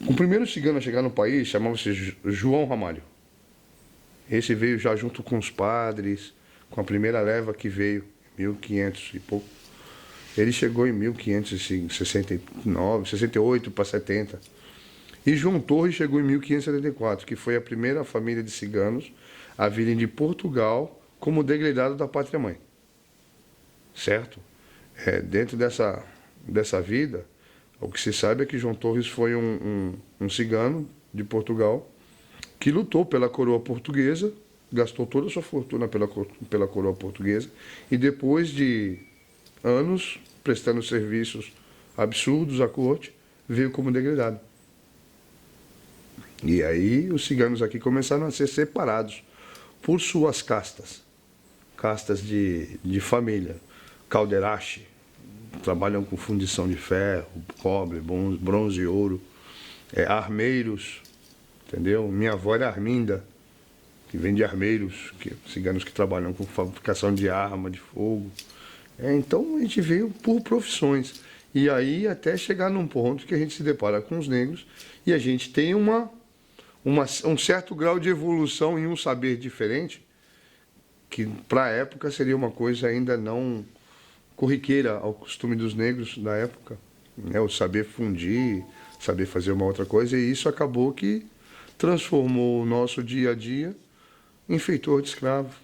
O primeiro cigano a chegar no país chamava-se João Ramalho. Esse veio já junto com os padres, com a primeira leva que veio, 1500 e pouco. Ele chegou em 1569, 68 para 70. E João Torres chegou em 1574, que foi a primeira família de ciganos a virem de Portugal como degredado da pátria-mãe. Certo? Dentro dessa vida, o que se sabe é que João Torres foi um cigano de Portugal que lutou pela coroa portuguesa, gastou toda a sua fortuna pela coroa portuguesa e depois de anos prestando serviços absurdos à corte, veio como degredado. E aí os ciganos aqui começaram a ser separados por suas castas de família. Caldeirache, trabalham com fundição de ferro, cobre, bronze e ouro. Armeiros, entendeu? Minha avó era Arminda, que vem de armeiros, ciganos que trabalham com fabricação de arma, de fogo. Então a gente veio por profissões. E aí até chegar num ponto que a gente se depara com os negros e a gente tem um certo grau de evolução em um saber diferente, que para a época seria uma coisa ainda não corriqueira ao costume dos negros da época, né? O saber fundir, saber fazer uma outra coisa, e isso acabou que transformou o nosso dia a dia em feitor de escravo.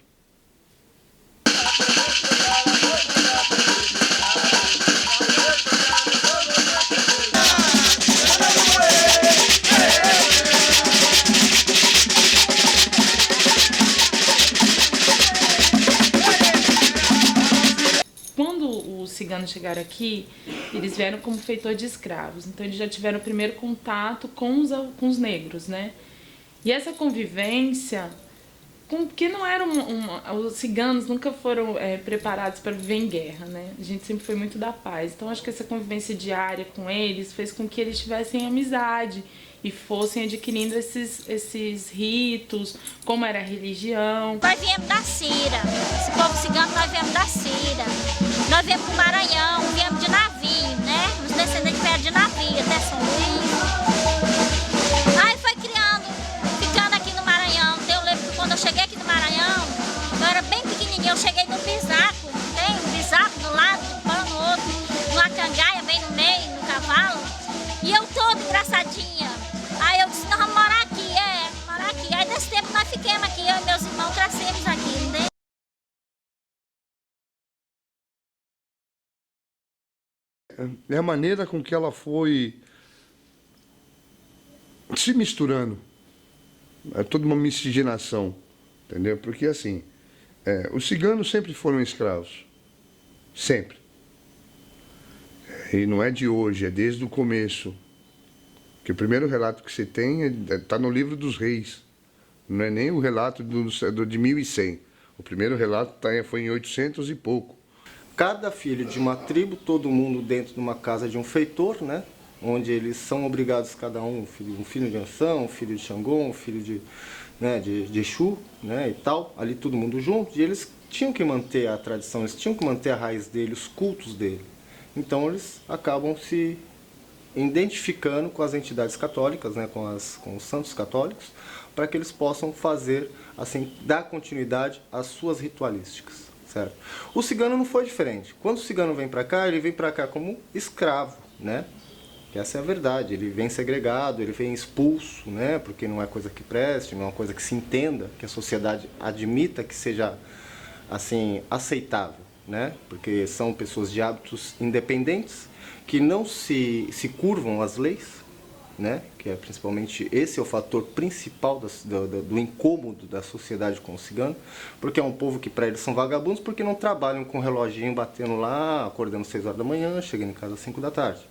Ciganos chegaram aqui, eles vieram como feitor de escravos, então eles já tiveram o primeiro contato com os negros, né? E essa convivência, que não era os ciganos nunca foram preparados para viver em guerra, né? A gente sempre foi muito da paz, então acho que essa convivência diária com eles fez com que eles tivessem amizade e fossem adquirindo esses ritos, como era a religião. Nós viemos da Cira, esse povo cigano nós viemos da Cira. Nós viemos do Maranhão, viemos de navio, né? Os descendentes vieram de navio até São Luís. Aí foi ficando aqui no Maranhão. Eu lembro que quando eu cheguei aqui no Maranhão, eu era bem pequenininha, eu cheguei no bisaco, tem um bisaco do lado, do pano, outro, numa cangaia bem no meio, no cavalo. E eu toda engraçadinha. Aí eu disse, nós vamos morar aqui, morar aqui. Aí nesse tempo nós ficamos aqui, eu e meus irmãos crescemos aqui, né? É a maneira com que ela foi se misturando. É toda uma miscigenação, entendeu? Porque, assim, os ciganos sempre foram escravos. Sempre. E não é de hoje, é desde o começo. Que o primeiro relato que se tem está no livro dos reis. Não é nem o relato de 1100. O primeiro relato foi em 800 e pouco. Cada filho de uma tribo, todo mundo dentro de uma casa de um feitor, né? Onde eles são obrigados, cada um filho de Ansã, um filho de Xangô, um filho de Exu, né? E tal, ali todo mundo junto, e eles tinham que manter a tradição, eles tinham que manter a raiz dele, os cultos dele. Então eles acabam se identificando com as entidades católicas, né? com os santos católicos, para que eles possam fazer, assim, dar continuidade às suas ritualísticas. Certo? O cigano não foi diferente. Quando o cigano vem para cá, ele vem para cá como escravo, né? Essa é a verdade. Ele vem segregado, ele vem expulso, né? Porque não é coisa que preste, não é uma coisa que se entenda, que a sociedade admita que seja, assim, aceitável, né? Porque são pessoas de hábitos independentes, que não se curvam às leis, né? Que é principalmente esse é o fator principal do incômodo da sociedade com o cigano, porque é um povo que para eles são vagabundos porque não trabalham com o reloginho batendo lá, acordando 6 horas da manhã, chegando em casa às 5 da tarde,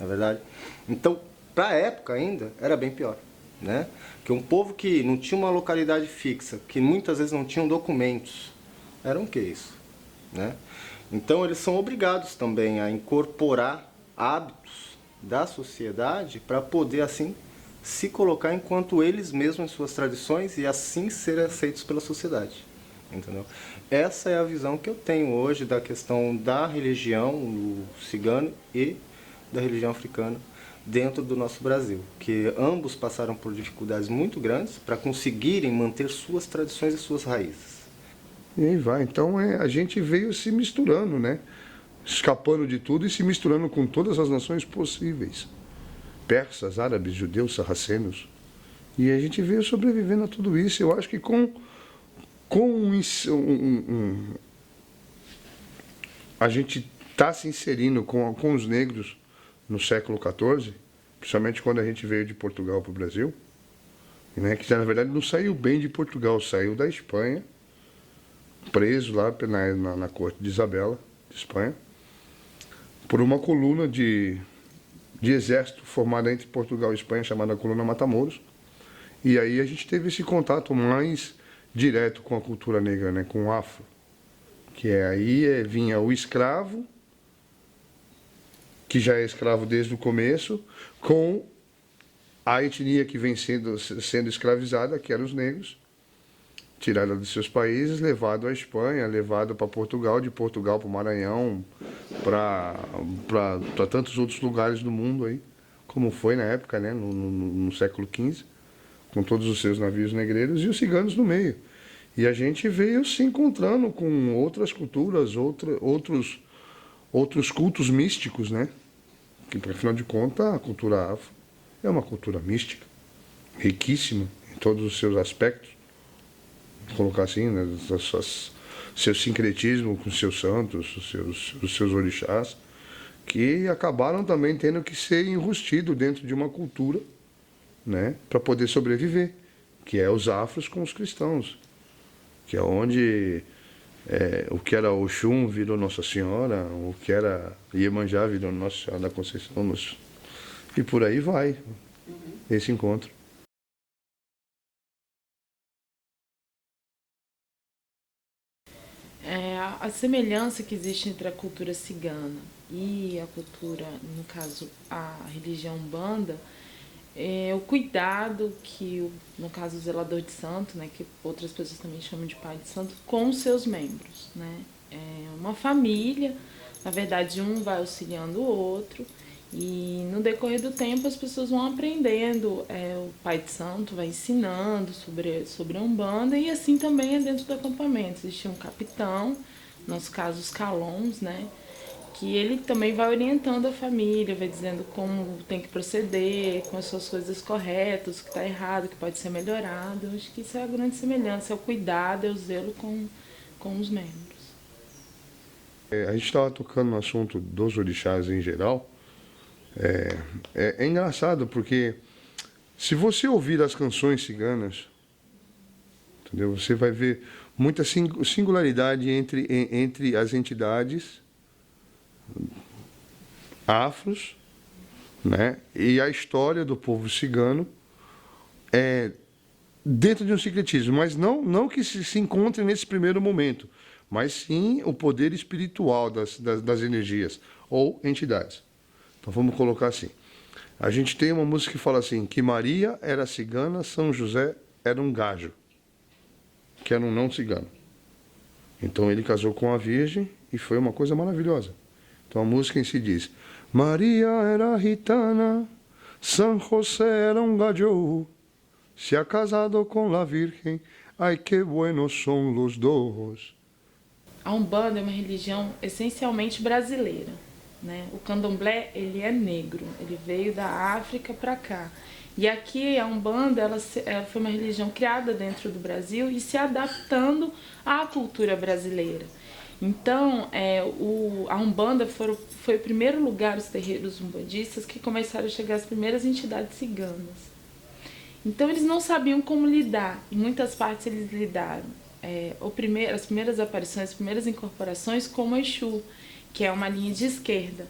na verdade. Então, para a época ainda, era bem pior, né? Que um povo que não tinha uma localidade fixa, que muitas vezes não tinham documentos, era um que isso, né? Então, eles são obrigados também a incorporar hábitos da sociedade para poder, assim, se colocar enquanto eles mesmos em suas tradições e assim serem aceitos pela sociedade, entendeu? Essa é a visão que eu tenho hoje da questão da religião do cigano e da religião africana dentro do nosso Brasil, que ambos passaram por dificuldades muito grandes para conseguirem manter suas tradições e suas raízes. E aí vai. Então a gente veio se misturando, né? Escapando de tudo e se misturando com todas as nações possíveis. Persas, árabes, judeus, sarracenos. E a gente veio sobrevivendo a tudo isso. Eu acho que a gente está se inserindo com os negros no século XIV, principalmente quando a gente veio de Portugal para o Brasil, né? Que na verdade não saiu bem de Portugal, saiu da Espanha, preso lá na corte de Isabela, de Espanha, por uma coluna de exército formada entre Portugal e Espanha, chamada Coluna Matamoros. E aí a gente teve esse contato mais direto com a cultura negra, né? Com o afro. Que vinha o escravo, que já é escravo desde o começo, com a etnia que vem sendo escravizada, que eram os negros, tirada dos seus países, levado à Espanha, levado para Portugal, de Portugal para o Maranhão, para tantos outros lugares do mundo aí, como foi na época, né, no século XV, com todos os seus navios negreiros e os ciganos no meio. E a gente veio se encontrando com outras culturas, outros cultos místicos, né? Que, afinal de contas, a cultura afro é uma cultura mística, riquíssima em todos os seus aspectos. Vou colocar assim, né? Seu sincretismo com seus santos, os seus orixás, que acabaram também tendo que ser enrustidos dentro de uma cultura, né? Para poder sobreviver, que é os afros com os cristãos, que é onde o que era Oxum virou Nossa Senhora, o que era Iemanjá virou Nossa Senhora da Conceição, e por aí vai esse encontro. A semelhança que existe entre a cultura cigana e a cultura, no caso, a religião Umbanda, o cuidado que, no caso, o zelador de santo, né, que outras pessoas também chamam de pai de santo, com os seus membros, né? É uma família, na verdade, um vai auxiliando o outro, e no decorrer do tempo as pessoas vão aprendendo, o pai de santo vai ensinando sobre a Umbanda, e assim também é dentro do acampamento. Existe um capitão, no nosso caso os calons, né? Que ele também vai orientando a família, vai dizendo como tem que proceder, com as suas coisas corretas, o que está errado, o que pode ser melhorado. Eu acho que isso é a grande semelhança, é o cuidado, é o zelo com os membros. A gente estava tocando no assunto dos orixás em geral. É engraçado porque se você ouvir as canções ciganas, entendeu? Você vai ver muita singularidade entre as entidades afros, né? E a história do povo cigano dentro de um secretismo, mas não que se encontre nesse primeiro momento, mas sim o poder espiritual das energias ou entidades. Então vamos colocar assim. A gente tem uma música que fala assim, que Maria era cigana, São José era um gajo, que era um não cigano. Então ele casou com a Virgem e foi uma coisa maravilhosa. Então a música em si diz: Maria era gitana, San José era um gallo, se ha casado com la Virgen, ai que buenos son los dos. A Umbanda é uma religião essencialmente brasileira, né? O candomblé, ele é negro, ele veio da África para cá. E aqui a Umbanda, ela foi uma religião criada dentro do Brasil e se adaptando à cultura brasileira. Então, a Umbanda foi o primeiro lugar, os terreiros umbandistas, que começaram a chegar as primeiras entidades ciganas. Então, eles não sabiam como lidar. Em muitas partes, eles lidaram. As primeiras aparições, as primeiras incorporações, como Exu, que é uma linha de esquerda.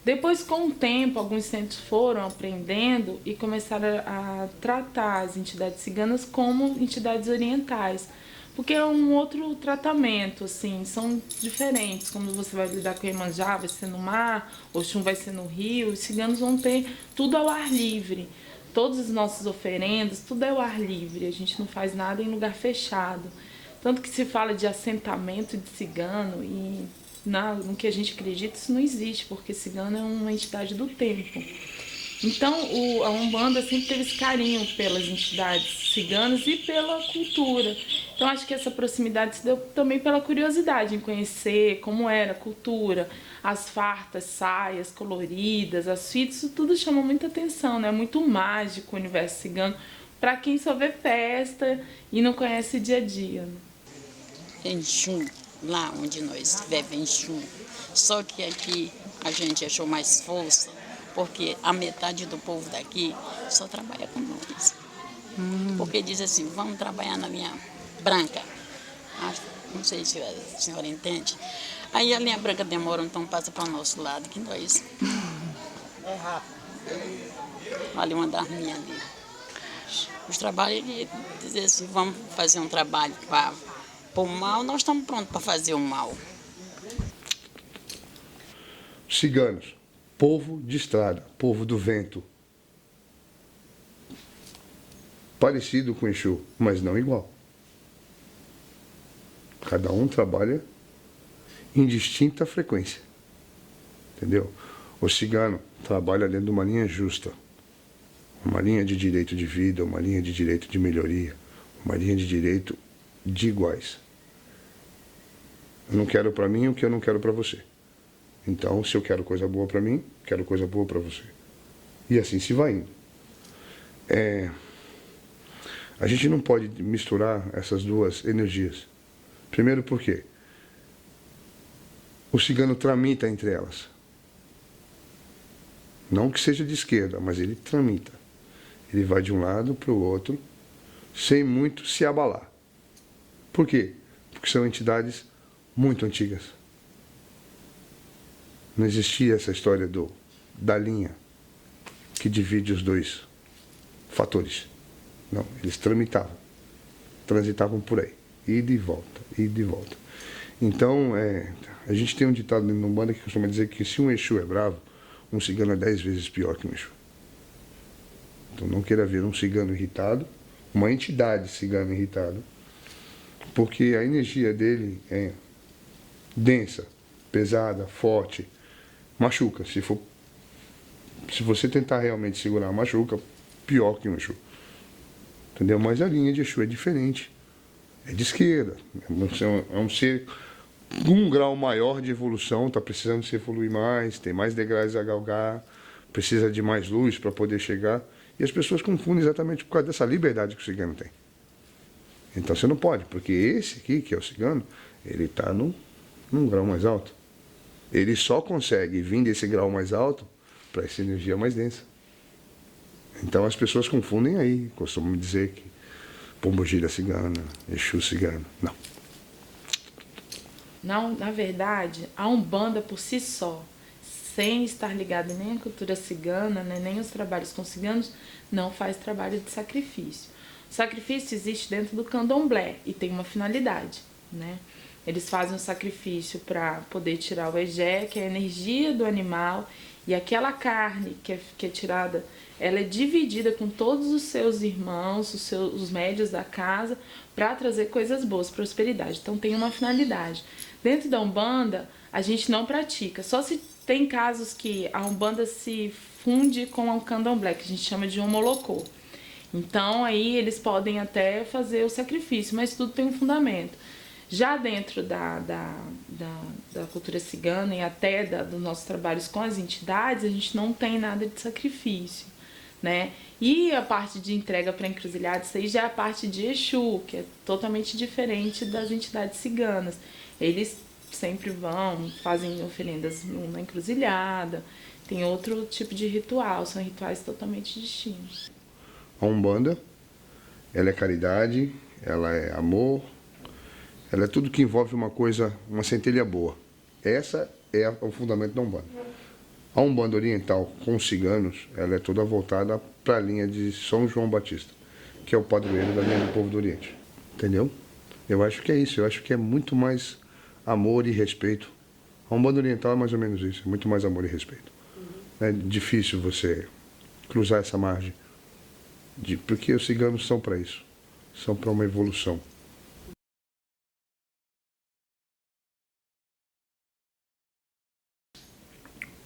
Depois, com o tempo, alguns centros foram aprendendo e começaram a tratar as entidades ciganas como entidades orientais. Porque é um outro tratamento, assim, são diferentes. Quando você vai lidar com Iemanjá, vai ser no mar, Oxum vai ser no rio, os ciganos vão ter tudo ao ar livre. Todas as nossas oferendas, tudo é ao ar livre, a gente não faz nada em lugar fechado. Tanto que se fala de assentamento de cigano e no que a gente acredita isso não existe, porque cigano é uma entidade do tempo. Então, a Umbanda sempre teve esse carinho pelas entidades ciganas e pela cultura. Então, acho que essa proximidade se deu também pela curiosidade em conhecer como era a cultura, as fartas, saias coloridas, as fitas, isso tudo chama muita atenção, né? É muito mágico o universo cigano para quem só vê festa e não conhece o dia a dia. Né? Exu, lá onde nós vivemos Exu, só que aqui a gente achou mais força, porque a metade do povo daqui só trabalha com nós. Porque diz assim, vamos trabalhar na linha branca. Não sei se a senhora entende. Aí a linha branca demora, então passa para o nosso lado, que nós... É rápido. Ali uma das minhas ali. Os trabalhos, ele diz assim, vamos fazer um trabalho para o mal, nós estamos prontos para fazer o mal. Ciganos, povo de estrada, povo do vento. Parecido com Exu, mas não igual. Cada um trabalha em distinta frequência. Entendeu? O cigano trabalha dentro de uma linha justa. Uma linha de direito de vida, uma linha de direito de melhoria, uma linha de direito de iguais. Eu não quero para mim o que eu não quero para você. Então, se eu quero coisa boa para mim, quero coisa boa para você. E assim se vai indo. A gente não pode misturar essas duas energias. Primeiro porque o cigano tramita entre elas. Não que seja de esquerda, mas ele tramita. Ele vai de um lado para o outro, sem muito se abalar. Por quê? Porque são entidades muito antigas. Não existia essa história da linha que divide os dois fatores. Não, eles tramitavam, transitavam por aí, ida e volta, ida e volta. Então, a gente tem um ditado dentro da Umbanda que costuma dizer que se um Exu é bravo, um cigano é 10 vezes pior que um Exu. Então, não queira ver um cigano irritado, uma entidade cigana irritada, porque a energia dele é densa, pesada, forte, machuca. Se você tentar realmente segurar, machuca, pior que um Exu. Entendeu? Mas a linha de Exu é diferente. É de esquerda. É um ser com um grau maior de evolução, está precisando se evoluir mais, tem mais degraus a galgar, precisa de mais luz para poder chegar. E as pessoas confundem exatamente por causa dessa liberdade que o cigano tem. Então você não pode, porque esse aqui, que é o cigano, ele está num grau mais alto. Ele só consegue vir desse grau mais alto para essa energia mais densa. Então as pessoas confundem aí, costumam dizer que Pombogira cigana, Exu cigano. Não, na verdade, a Umbanda por si só, sem estar ligada nem à cultura cigana, né, nem os trabalhos com ciganos, não faz trabalho de sacrifício. O sacrifício existe dentro do candomblé e tem uma finalidade, né? Eles fazem um sacrifício para poder tirar o egé, que é a energia do animal, e aquela carne que é tirada, ela é dividida com todos os seus irmãos, os médios da casa, para trazer coisas boas, prosperidade. Então tem uma finalidade. Dentro da Umbanda, a gente não pratica. Só se tem casos que a Umbanda se funde com o candomblé, que a gente chama de homolocô. Então aí eles podem até fazer o sacrifício, mas tudo tem um fundamento. Já dentro da cultura cigana e até dos nossos trabalhos com as entidades, a gente não tem nada de sacrifício, né? E a parte de entrega para encruzilhada, isso aí já é a parte de Exu, que é totalmente diferente das entidades ciganas. Eles sempre vão, fazem oferendas na encruzilhada, tem outro tipo de ritual, são rituais totalmente distintos. A Umbanda, ela é caridade, ela é amor, ela é tudo que envolve uma coisa, uma centelha boa. Essa é o fundamento da Umbanda. A Umbanda Oriental, com os ciganos, ela é toda voltada para a linha de São João Batista, que é o padroeiro da linha do povo do Oriente. Entendeu? Eu acho que é isso, eu acho que é muito mais amor e respeito. A Umbanda Oriental é mais ou menos isso, é muito mais amor e respeito. É difícil você cruzar essa margem, porque os ciganos são para isso, são para uma evolução.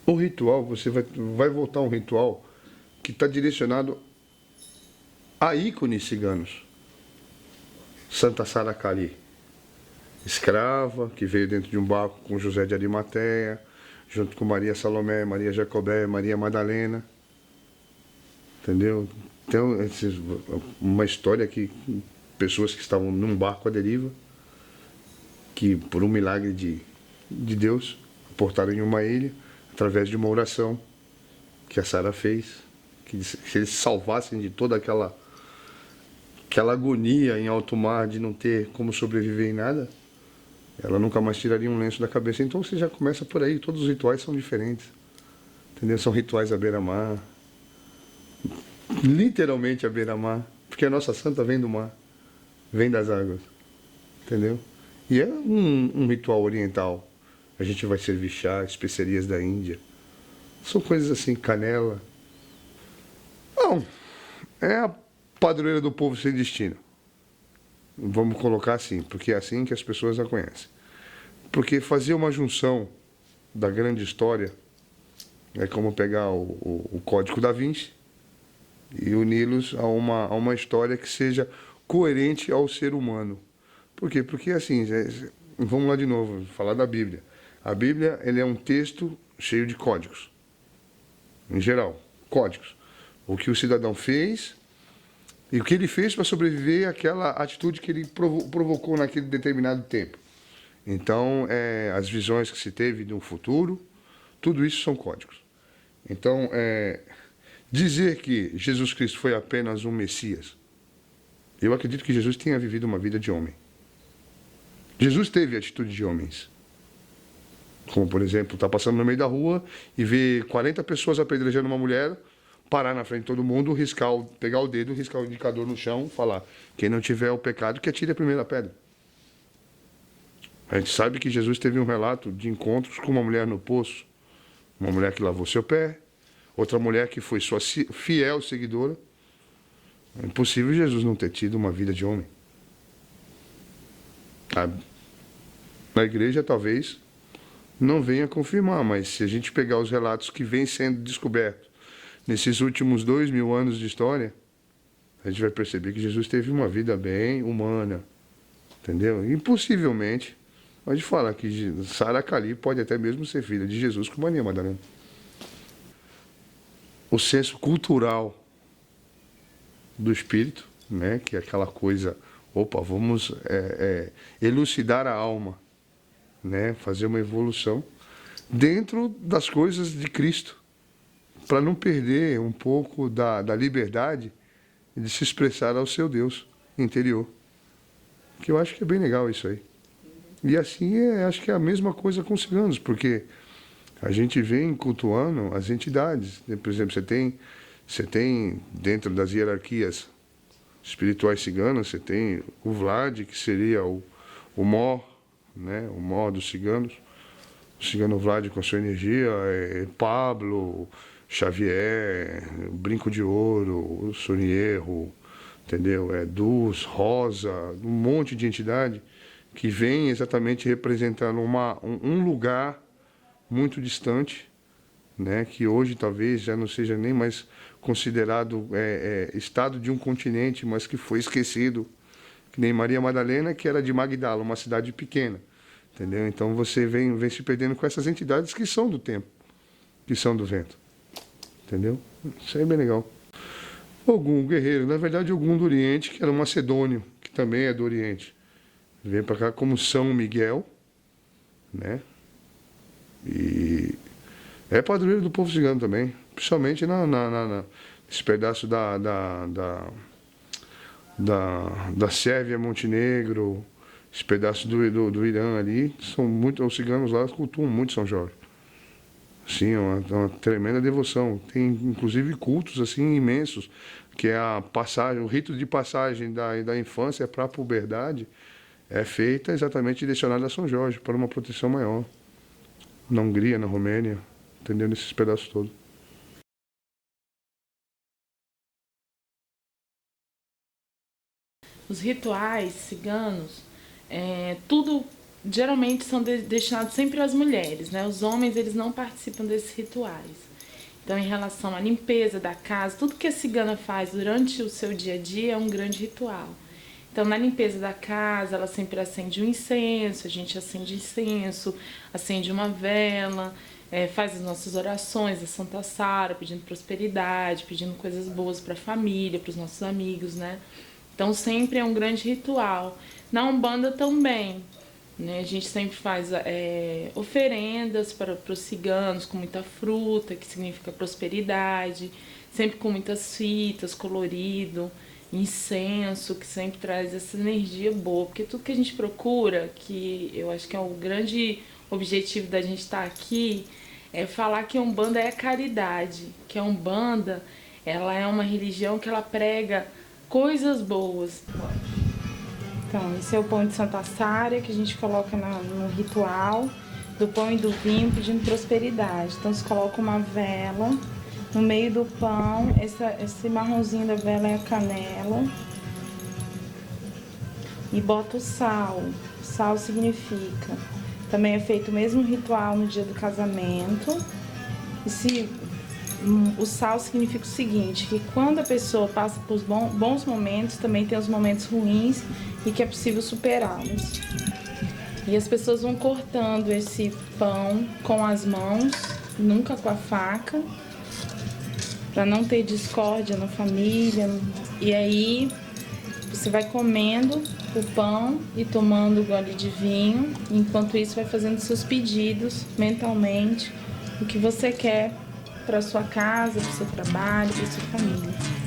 O ritual, você vai voltar a um ritual que está direcionado a ícones ciganos. Santa Sara Cali, escrava, que veio dentro de um barco com José de Arimateia, junto com Maria Salomé, Maria Jacobé, Maria Madalena. Entendeu? Então, uma história que pessoas que estavam num barco à deriva, que por um milagre de Deus, aportaram em uma ilha, através de uma oração que a Sara fez, que se eles salvassem de toda aquela agonia em alto mar de não ter como sobreviver em nada, ela nunca mais tiraria um lenço da cabeça. Então você já começa por aí, todos os rituais são diferentes, entendeu? São rituais à beira-mar, literalmente à beira-mar, porque a nossa santa vem do mar, vem das águas, entendeu? E é um ritual oriental. A gente vai servir chá, especiarias da Índia. São coisas assim, canela. Não, é a padroeira do povo sem destino. Vamos colocar assim, porque é assim que as pessoas a conhecem. Porque fazer uma junção da grande história é como pegar o Código da Vinci e uni-los a uma história que seja coerente ao ser humano. Por quê? Porque assim, vamos lá de novo, falar da Bíblia. A Bíblia, ele é um texto cheio de códigos, em geral, códigos. O que o cidadão fez e o que ele fez para sobreviver àquela atitude que ele provocou naquele determinado tempo. Então, as visões que se teve de um futuro, tudo isso são códigos. Então, dizer que Jesus Cristo foi apenas um Messias, eu acredito que Jesus tenha vivido uma vida de homem. Jesus teve atitude de homens. Como, por exemplo, estar passando no meio da rua e ver 40 pessoas apedrejando uma mulher, parar na frente de todo mundo, pegar o dedo, riscar o indicador no chão, falar: quem não tiver o pecado, que atire a primeira pedra. A gente sabe que Jesus teve um relato de encontros com uma mulher no poço, uma mulher que lavou seu pé, outra mulher que foi sua fiel seguidora. É impossível Jesus não ter tido uma vida de homem. Na igreja, talvez não venha confirmar, mas se a gente pegar os relatos que vêm sendo descobertos nesses últimos 2000 anos de história, a gente vai perceber que Jesus teve uma vida bem humana, entendeu? Impossivelmente, a gente fala que Sara Cali pode até mesmo ser filha de Jesus com Maria Madalena. O senso cultural do espírito, né, que é aquela coisa, vamos elucidar a alma, né, fazer uma evolução dentro das coisas de Cristo, para não perder um pouco da liberdade de se expressar ao seu Deus interior. Que eu acho que é bem legal isso aí. E assim, acho que é a mesma coisa com os ciganos, porque a gente vem cultuando as entidades. Por exemplo, você tem dentro das hierarquias espirituais ciganas, você tem o Vlad, que seria o Mó, né, o Mó dos ciganos. O cigano Vlad com a sua energia, Pablo, Xavier, Brinco de Ouro, o Sonierro, entendeu? Dus, Rosa, um monte de entidade que vem exatamente representando um lugar muito distante, né, que hoje talvez já não seja nem mais considerado estado de um continente, mas que foi esquecido, que nem Maria Madalena, que era de Magdala, uma cidade pequena, entendeu? Então você vem se perdendo com essas entidades que são do tempo, que são do vento, entendeu? Isso aí é bem legal. Ogum, guerreiro, na verdade Ogum do Oriente, que era um macedônio, que também é do Oriente, vem para cá como São Miguel, né? E é padroeiro do povo cigano também, principalmente nesse pedaço da Sérvia, Montenegro, esse pedaço do Irã ali, os ciganos lá cultuam muito São Jorge. Sim, é uma tremenda devoção. Tem inclusive cultos assim imensos, que é a passagem, o rito de passagem da infância para a puberdade é feita exatamente direcionada a São Jorge, para uma proteção maior. Na Hungria, na Romênia, entendeu? Nesses pedaços todos. Os rituais ciganos, tudo geralmente são destinados sempre às mulheres, né? Os homens, eles não participam desses rituais. Então, em relação à limpeza da casa, tudo que a cigana faz durante o seu dia a dia é um grande ritual. Então, na limpeza da casa, ela sempre acende um incenso, a gente acende incenso, acende uma vela, faz as nossas orações, a Santa Sara, pedindo prosperidade, pedindo coisas boas para a família, para os nossos amigos, né? Então, sempre é um grande ritual. Na Umbanda também, né? A gente sempre faz oferendas para os ciganos com muita fruta, que significa prosperidade, sempre com muitas fitas, colorido, incenso, que sempre traz essa energia boa. Porque tudo que a gente procura, que eu acho que é o grande objetivo da gente estar aqui, é falar que a Umbanda é caridade, que a Umbanda ela é uma religião que ela prega coisas boas. Então, esse é o pão de Santa Sária que a gente coloca no ritual do pão e do vinho pedindo prosperidade. Então, você coloca uma vela no meio do pão, esse marronzinho da vela é a canela e bota o sal. O sal significa. Também é feito o mesmo ritual no dia do casamento. O sal significa o seguinte, que quando a pessoa passa por bons momentos, também tem os momentos ruins e que é possível superá-los. E as pessoas vão cortando esse pão com as mãos, nunca com a faca, para não ter discórdia na família. E aí você vai comendo o pão e tomando um gole de vinho, enquanto isso vai fazendo seus pedidos mentalmente, o que você quer para sua casa, para o seu trabalho, para sua família.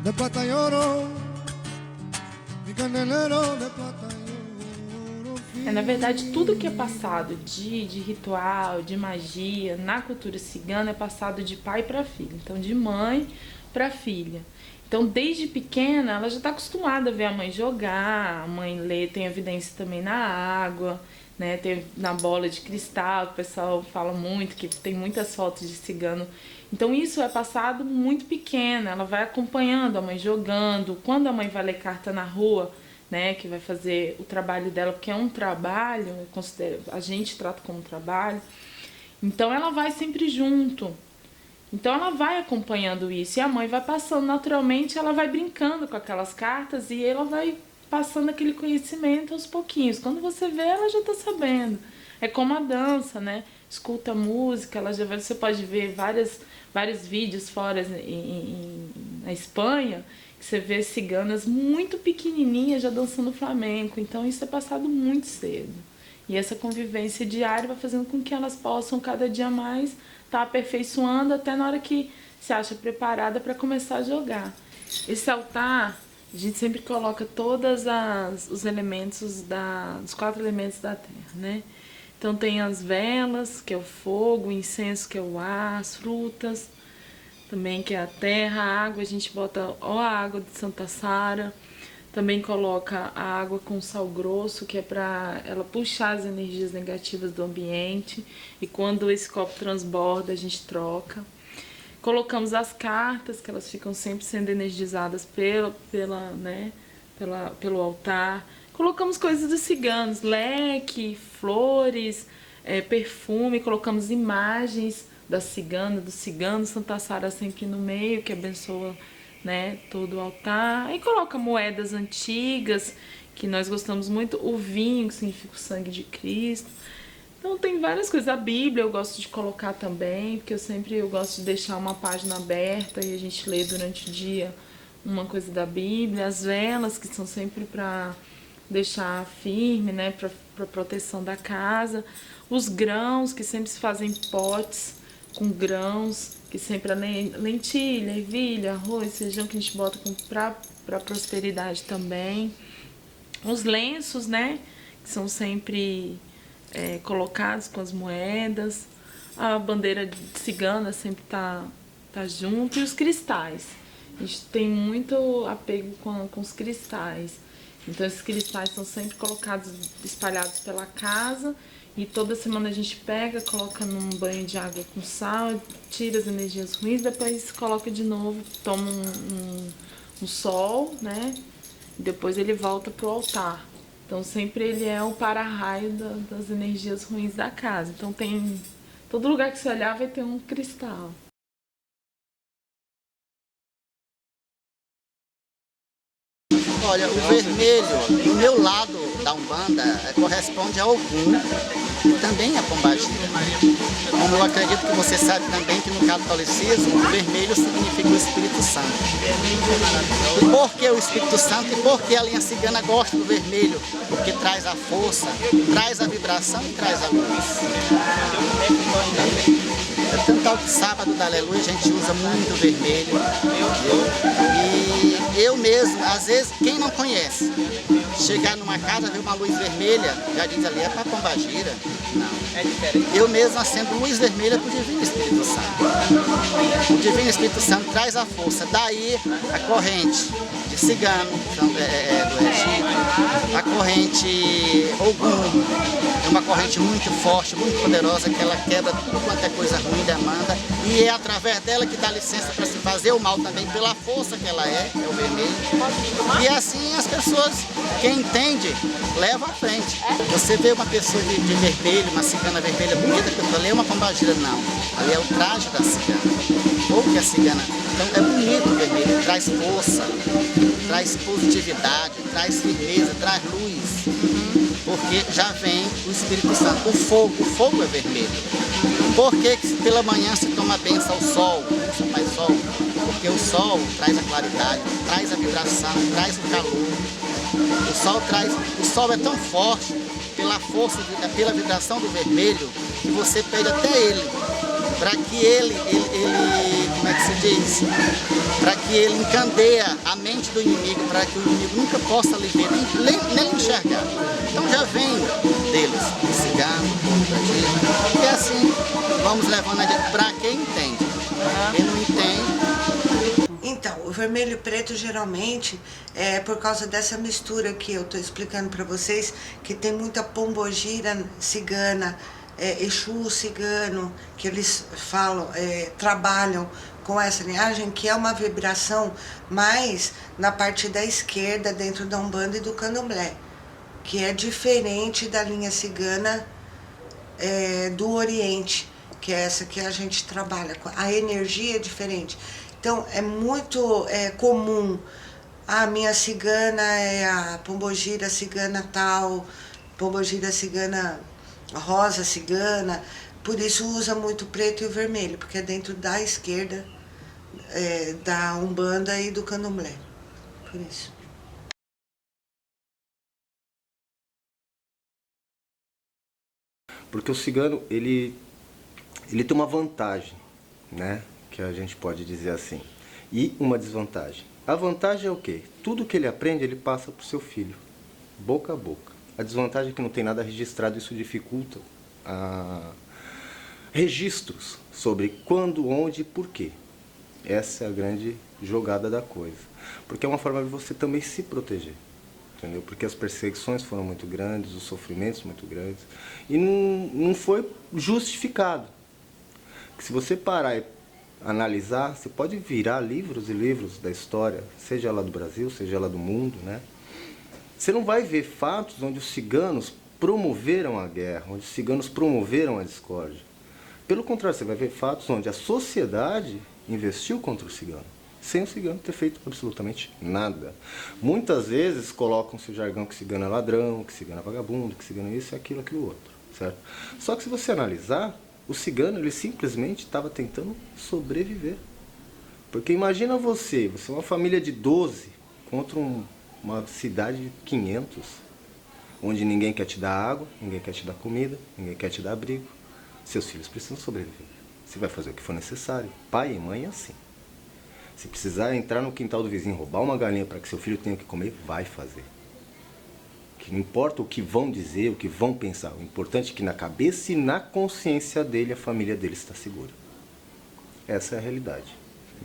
De plata y oro, mi candelero de plata y oro. Na verdade, tudo que é passado de ritual, de magia, na cultura cigana é passado de pai para filho. Então, de mãe para filha. Então, desde pequena, ela já está acostumada a ver a mãe jogar, a mãe ler, tem evidência também na água, né? Tem na bola de cristal, que o pessoal fala muito, que tem muitas fotos de cigano. Então isso é passado muito pequena, ela vai acompanhando a mãe jogando. Quando a mãe vai ler carta na rua, né, que vai fazer o trabalho dela, porque é um trabalho, eu considero, a gente trata como trabalho, então ela vai sempre junto. Então ela vai acompanhando isso e a mãe vai passando naturalmente, ela vai brincando com aquelas cartas e ela vai passando aquele conhecimento aos pouquinhos. Quando você vê, ela já está sabendo. É como a dança, né? Escuta a música, ela já vai, você pode ver vários vídeos fora na Espanha, que você vê ciganas muito pequenininhas já dançando flamenco. Então isso é passado muito cedo. E essa convivência diária vai fazendo com que elas possam cada dia mais estar aperfeiçoando até na hora que se acha preparada para começar a jogar. Esse altar, a gente sempre coloca todos os elementos dos 4 elementos da terra, né? Então tem as velas, que é o fogo, o incenso, que é o ar, as frutas, também, que é a terra, a água, a gente bota ó a água de Santa Sara, também coloca a água com sal grosso, que é para ela puxar as energias negativas do ambiente, e quando esse copo transborda, a gente troca. Colocamos as cartas, que elas ficam sempre sendo energizadas pelo altar. Colocamos coisas dos ciganos, leque, flores, perfume, colocamos imagens da cigana, do cigano, Santa Sara sempre no meio, que abençoa, né, todo o altar. Aí coloca moedas antigas, que nós gostamos muito, o vinho, que significa o sangue de Cristo. Então tem várias coisas. A Bíblia eu gosto de colocar também, porque eu gosto de deixar uma página aberta e a gente lê durante o dia uma coisa da Bíblia. As velas, que são sempre para deixar firme, né, para proteção da casa. Os grãos, que sempre se fazem potes com grãos, que sempre é lentilha, ervilha, arroz, feijão, que a gente bota para prosperidade também. Os lenços, né, que são sempre colocados com as moedas. A bandeira cigana sempre tá junto. E os cristais. A gente tem muito apego com os cristais. Então esses cristais são sempre colocados, espalhados pela casa. E toda semana a gente pega, coloca num banho de água com sal, tira as energias ruins, depois coloca de novo, toma um sol, né? E depois ele volta pro altar. Então sempre ele é o para-raio das energias ruins da casa. Então tem... todo lugar que você olhar vai ter um cristal. Olha, o vermelho, do meu lado da Umbanda, corresponde a Ogum e também a Pombagira. Como eu acredito que você sabe também que no catolicismo, o vermelho significa o Espírito Santo. E por que o Espírito Santo e por que a linha cigana gosta do vermelho? Porque traz a força, traz a vibração e traz a luz. Tanto ao sábado da Aleluia a gente usa muito vermelho. E eu mesmo, às vezes, quem não conhece, chegar numa casa, ver uma luz vermelha, já diz ali, é para Pombagira. Não. É diferente. Eu mesmo acendo luz vermelha para o Divino Espírito Santo. O Divino Espírito Santo traz a força. Daí a corrente de cigano, do Egito, a corrente Ogum. É uma corrente muito forte, muito poderosa, que ela quebra tudo quanto é coisa ruim, demanda, e é através dela que dá licença para se fazer o mal também, pela força que ela é o vermelho. E assim as pessoas, quem entende, leva à frente. Você vê uma pessoa de vermelho, uma cigana vermelha bonita, que eu falei, é uma pombagira, não. Ali é o traje da cigana, ou que a cigana. Então é bonito o vermelho, traz força, traz positividade, traz firmeza, traz luz. Porque já vem o Espírito Santo, o fogo é vermelho. Por que pela manhã se toma benção ao sol, benção Pai Sol? Porque o sol traz a claridade, traz a vibração, traz o calor. O sol é tão forte pela força, pela vibração do vermelho, que você pede até ele, para que ele, como é que se diz? Para que ele encandeia a mente do inimigo, para que o inimigo nunca possa lhe ver, nem enxergar. Então já vem deles, o cigano, o pombagira, e assim vamos levando adiante para quem entende. Quem não entende... Então, o vermelho e preto geralmente é por causa dessa mistura que eu estou explicando para vocês, que tem muita pombogira cigana, Exu cigano, que eles falam, trabalham com essa linhagem, que é uma vibração mais na parte da esquerda dentro da Umbanda e do Candomblé, que é diferente da linha cigana do Oriente, que é essa que a gente trabalha. A energia é diferente. Então é muito comum, a minha cigana é a pombogira cigana tal, pombogira cigana rosa cigana, por isso usa muito preto e o vermelho, porque é dentro da esquerda da Umbanda e do Candomblé, por isso. Porque o cigano, ele tem uma vantagem, né? Que a gente pode dizer assim, e uma desvantagem. A vantagem é o quê? Tudo que ele aprende, ele passa para o seu filho, boca a boca. A desvantagem é que não tem nada registrado, isso dificulta registros sobre quando, onde e por quê. Essa é a grande jogada da coisa. Porque é uma forma de você também se proteger. Entendeu? Porque as perseguições foram muito grandes, os sofrimentos muito grandes. E não foi justificado. Que se você parar e analisar, você pode virar livros e livros da história, seja ela do Brasil, seja ela do mundo, né? Você não vai ver fatos onde os ciganos promoveram a guerra, onde os ciganos promoveram a discórdia. Pelo contrário, você vai ver fatos onde a sociedade investiu contra o cigano, sem o cigano ter feito absolutamente nada. Muitas vezes colocam-se o jargão que cigano é ladrão, que cigano é vagabundo, que cigano é isso, aquilo, aquilo outro, certo? Só que se você analisar, o cigano ele simplesmente estava tentando sobreviver. Porque imagina você é uma família de 12 contra uma cidade de 500, onde ninguém quer te dar água, ninguém quer te dar comida, ninguém quer te dar abrigo. Seus filhos precisam sobreviver. Você vai fazer o que for necessário. Pai e mãe é assim. Se precisar entrar no quintal do vizinho, roubar uma galinha para que seu filho tenha o que comer, vai fazer. Que não importa o que vão dizer, o que vão pensar. O importante é que na cabeça e na consciência dele, a família dele está segura. Essa é a realidade.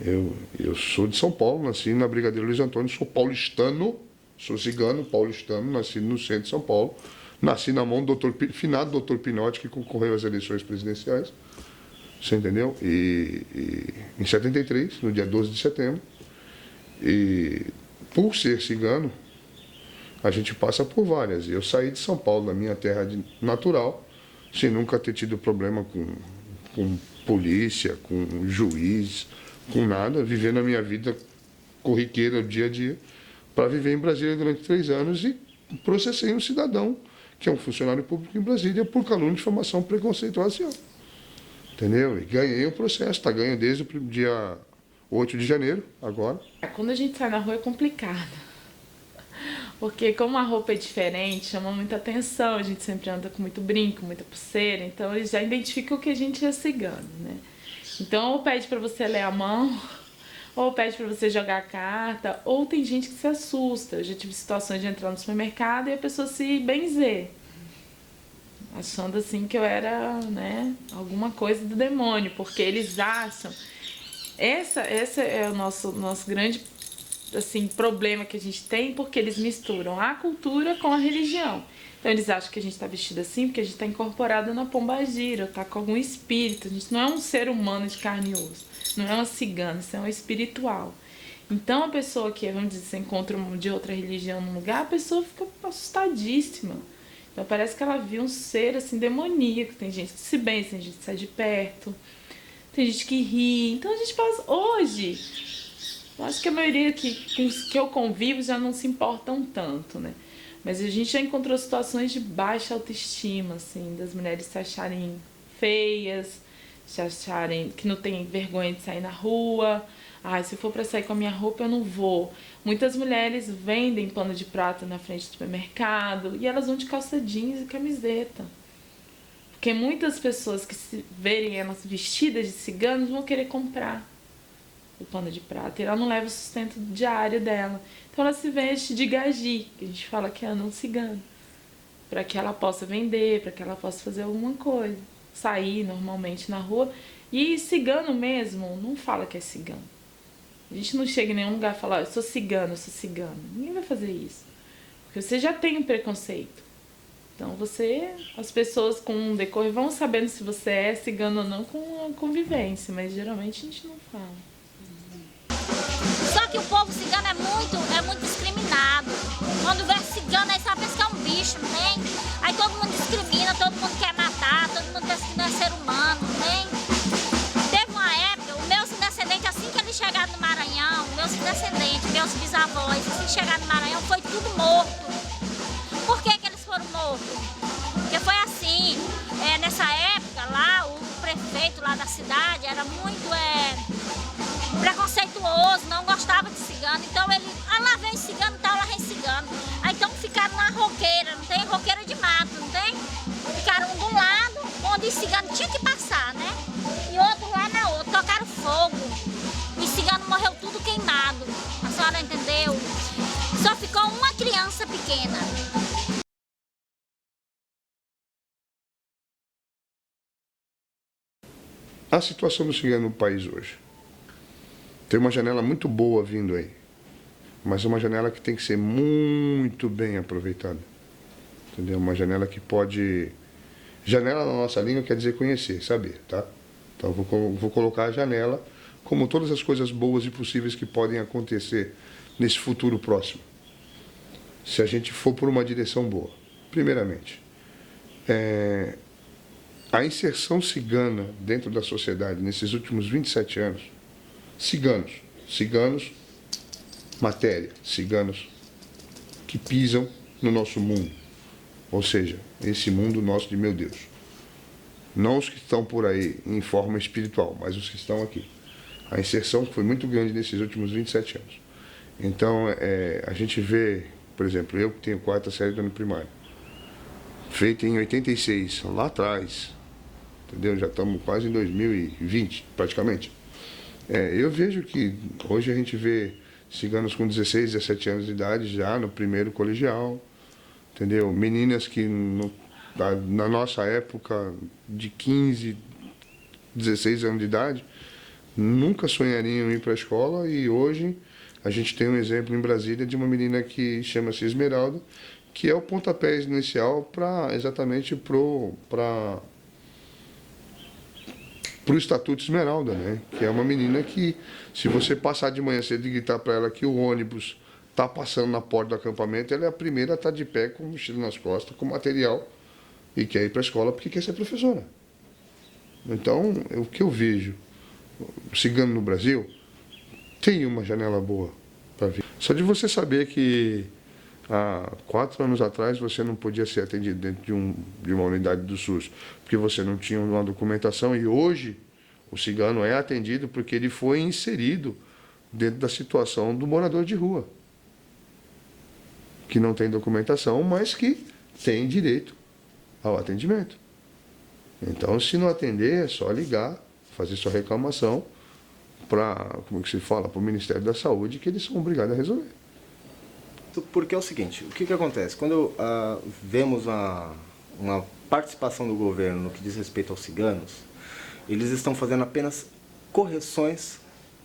Eu sou de São Paulo, nasci na Brigadeiro Luiz Antônio, sou paulistano, sou cigano, paulistano, nasci no centro de São Paulo. Nasci na mão do finado doutor Pinotti, que concorreu às eleições presidenciais. Você entendeu? Em 73, no dia 12 de setembro. E por ser cigano, a gente passa por várias. Eu saí de São Paulo, da minha terra natural, sem nunca ter tido problema com polícia, com juiz, com nada, vivendo a minha vida corriqueira, dia a dia, para viver em Brasília durante 3 anos e processei um cidadão, que é um funcionário público em Brasília, por calúnia, difamação, preconceito racial. Entendeu? E ganhei o processo, está ganho desde o dia 8 de janeiro, agora. Quando a gente sai na rua é complicado. Porque como a roupa é diferente, chama muita atenção, a gente sempre anda com muito brinco, muita pulseira, então eles já identificam que a gente é cigano, né? Então ou pede para você ler a mão, ou pede para você jogar a carta, ou tem gente que se assusta. Eu já tive situações de entrar no supermercado e a pessoa se benzer, achando assim que eu era, né, alguma coisa do demônio, porque eles acham... Essa é o nosso grande, assim, problema que a gente tem, porque eles misturam a cultura com a religião. Então eles acham que a gente está vestido assim porque a gente está incorporado na pombagira, está com algum espírito. A gente não é um ser humano de carne e osso, não é uma cigana, isso é um espiritual. Então a pessoa que, vamos dizer, você encontra de outra religião num lugar, a pessoa fica assustadíssima. Então parece que ela viu um ser assim demoníaco. Tem gente que se benze, tem gente que sai de perto, tem gente que ri. Então a gente faz hoje. Eu acho que a maioria que eu convivo já não se importam tanto, né? Mas a gente já encontrou situações de baixa autoestima, assim, das mulheres se acharem feias, se acharem que não tem vergonha de sair na rua. Ah, se for para sair com a minha roupa, eu não vou. Muitas mulheres vendem pano de prata na frente do supermercado e elas vão de calça jeans e camiseta. Porque muitas pessoas que se verem elas vestidas de ciganos vão querer comprar o pano de prata e ela não leva o sustento diário dela. Então ela se veste de gaji, que a gente fala que é um cigano, para que ela possa vender, para que ela possa fazer alguma coisa, sair normalmente na rua. E cigano mesmo não fala que é cigano. A gente não chega em nenhum lugar e fala, eu sou cigano, eu sou cigano. Ninguém vai fazer isso, porque você já tem um preconceito. Então as pessoas com o decorrer vão sabendo se você é cigano ou não com a convivência, mas geralmente a gente não fala. Só que o povo cigano é muito discriminado. Quando vê cigano, aí só pensa que é um bicho, não tem? Aí todo mundo discrimina, todo mundo quer matar, todo mundo pensa que não é ser humano, não tem? Teve uma época, os meus descendentes, assim que eles chegaram no Maranhão, meus bisavós, assim que chegaram no Maranhão, foi tudo morto. Por que eles foram mortos? Porque foi assim, nessa época lá, o prefeito lá da cidade era muito preconceituoso, não gostava de cigano, então ele, lá vem cigano, tá, lá vem cigano. Aí então ficaram na roqueira, não tem? Roqueira de mato, não tem? Ficaram de um lado, onde o cigano tinha que passar, né? E outro lá na outra, tocaram fogo. E o cigano morreu tudo queimado, a senhora entendeu? Só ficou uma criança pequena. A situação do cigano no país hoje. Tem uma janela muito boa vindo aí, mas uma janela que tem que ser muito bem aproveitada. Entendeu? Uma janela que pode... Janela na nossa língua quer dizer conhecer, saber, tá? Então eu vou colocar a janela como todas as coisas boas e possíveis que podem acontecer nesse futuro próximo. Se a gente for por uma direção boa. Primeiramente, a inserção cigana dentro da sociedade nesses últimos 27 anos, ciganos, matéria, ciganos que pisam no nosso mundo. Ou seja, esse mundo nosso de meu Deus. Não os que estão por aí em forma espiritual, mas os que estão aqui. A inserção foi muito grande nesses últimos 27 anos. Então, a gente vê, por exemplo, eu que tenho 4ª série do ano primário, feita em 86, lá atrás, entendeu? Já estamos quase em 2020, praticamente. Eu vejo que hoje a gente vê ciganos com 16, 17 anos de idade já no primeiro colegial, entendeu? Meninas que na nossa época de 15, 16 anos de idade nunca sonhariam em ir para a escola, e hoje a gente tem um exemplo em Brasília de uma menina que chama-se Esmeralda, que é o pontapé inicial exatamente para o Estatuto Esmeralda, né? Que é uma menina que, se você passar de manhã cedo e gritar para ela que o ônibus está passando na porta do acampamento, ela é a primeira a estar de pé com mochila nas costas, com material, e quer ir para a escola porque quer ser professora. Então, o que eu vejo, o cigano no Brasil tem uma janela boa para vir. Só de você saber que há 4 anos atrás você não podia ser atendido dentro de uma unidade do SUS, porque você não tinha uma documentação, e hoje o cigano é atendido porque ele foi inserido dentro da situação do morador de rua, que não tem documentação, mas que tem direito ao atendimento. Então, se não atender, é só ligar, fazer sua reclamação para, como que se fala, para o Ministério da Saúde, que eles são obrigados a resolver. Porque é o seguinte, o que acontece? Quando vemos uma participação do governo no que diz respeito aos ciganos, eles estão fazendo apenas correções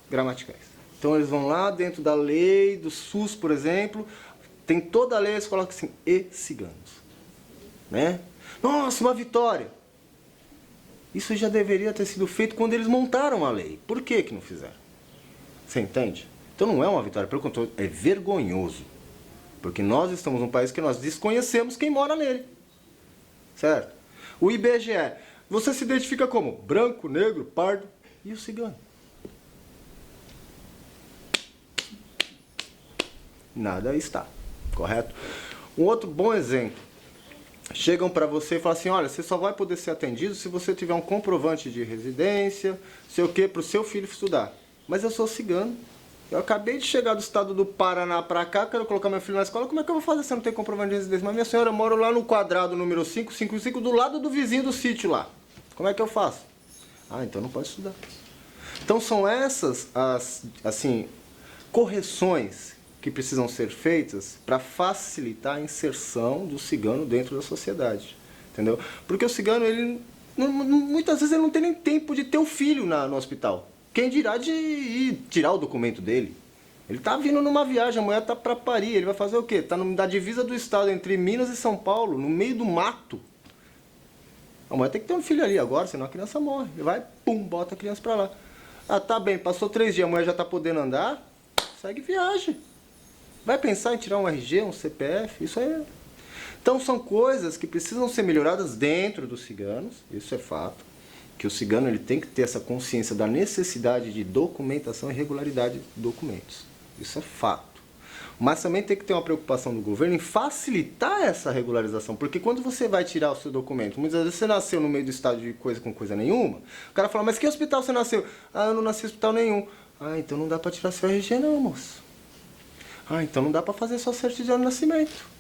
gramaticais. Então eles vão lá dentro da lei do SUS, por exemplo, tem toda a lei, eles colocam assim, e ciganos. Né? Nossa, uma vitória! Isso já deveria ter sido feito quando eles montaram a lei. Por que que não fizeram? Você entende? Então não é uma vitória, pelo contrário, é vergonhoso. Porque nós estamos num país que nós desconhecemos quem mora nele. Certo? O IBGE, você se identifica como branco, negro, pardo e o cigano. Nada está, correto? Um outro bom exemplo. Chegam para você e falam assim, olha, você só vai poder ser atendido se você tiver um comprovante de residência, sei o quê, para o seu filho estudar. Mas eu sou cigano. Eu acabei de chegar do estado do Paraná para cá, quero colocar meu filho na escola, como é que eu vou fazer se eu não tenho comprovante de residência? Mas minha senhora, eu moro lá no quadrado número 555, do lado do vizinho do sítio lá. Como é que eu faço? Ah, então não pode estudar. Então são essas as, assim, correções que precisam ser feitas para facilitar a inserção do cigano dentro da sociedade. Entendeu? Porque o cigano, ele muitas vezes ele não tem nem tempo de ter o filho no hospital. Quem dirá de ir tirar o documento dele? Ele está vindo numa viagem, a mulher está para parir, ele vai fazer o quê? Está na divisa do estado entre Minas e São Paulo, no meio do mato. A mulher tem que ter um filho ali agora, senão a criança morre. Ele vai, pum, bota a criança para lá. Ah, tá bem, passou 3 dias, a mulher já está podendo andar, segue viagem. Vai pensar em tirar um RG, um CPF, isso é... Então são coisas que precisam ser melhoradas dentro dos ciganos, isso é fato. Que o cigano ele tem que ter essa consciência da necessidade de documentação e regularidade de documentos. Isso é fato. Mas também tem que ter uma preocupação do governo em facilitar essa regularização. Porque quando você vai tirar o seu documento, muitas vezes você nasceu no meio do estado de coisa com coisa nenhuma, o cara fala, mas que hospital você nasceu? Ah, eu não nasci em hospital nenhum. Ah, então não dá para tirar seu RG não, moço. Ah, então não dá para fazer sua certidão de nascimento.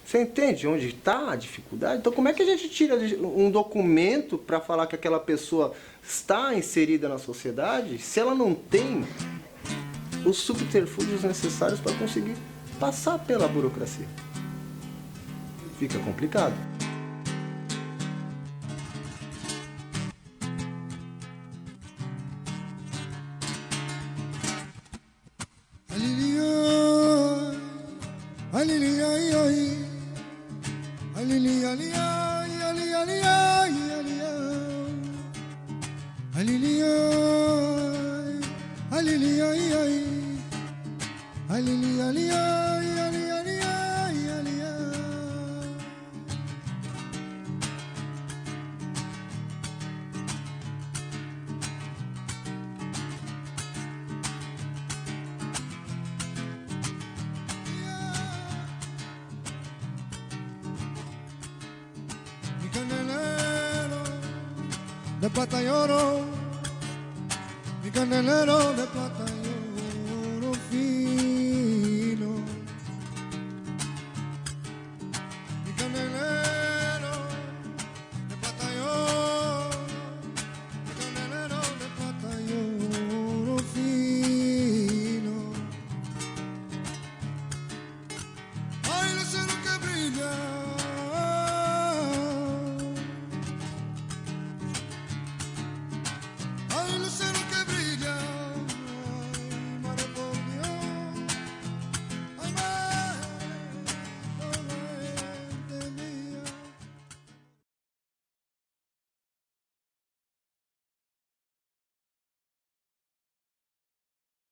Você entende onde está a dificuldade? Então como é que a gente tira um documento para falar que aquela pessoa está inserida na sociedade se ela não tem os subterfúgios necessários para conseguir passar pela burocracia? Fica complicado. Alili, ay, ay. Alili, ali, ay, ali, ali, ay, ali, ay. Alili, ay. Alili, ay, ay. Alili, ali, ay, ali, ali, ay, ali, ay. Mi candelero de plata y oro, mi candelero de plata y oro.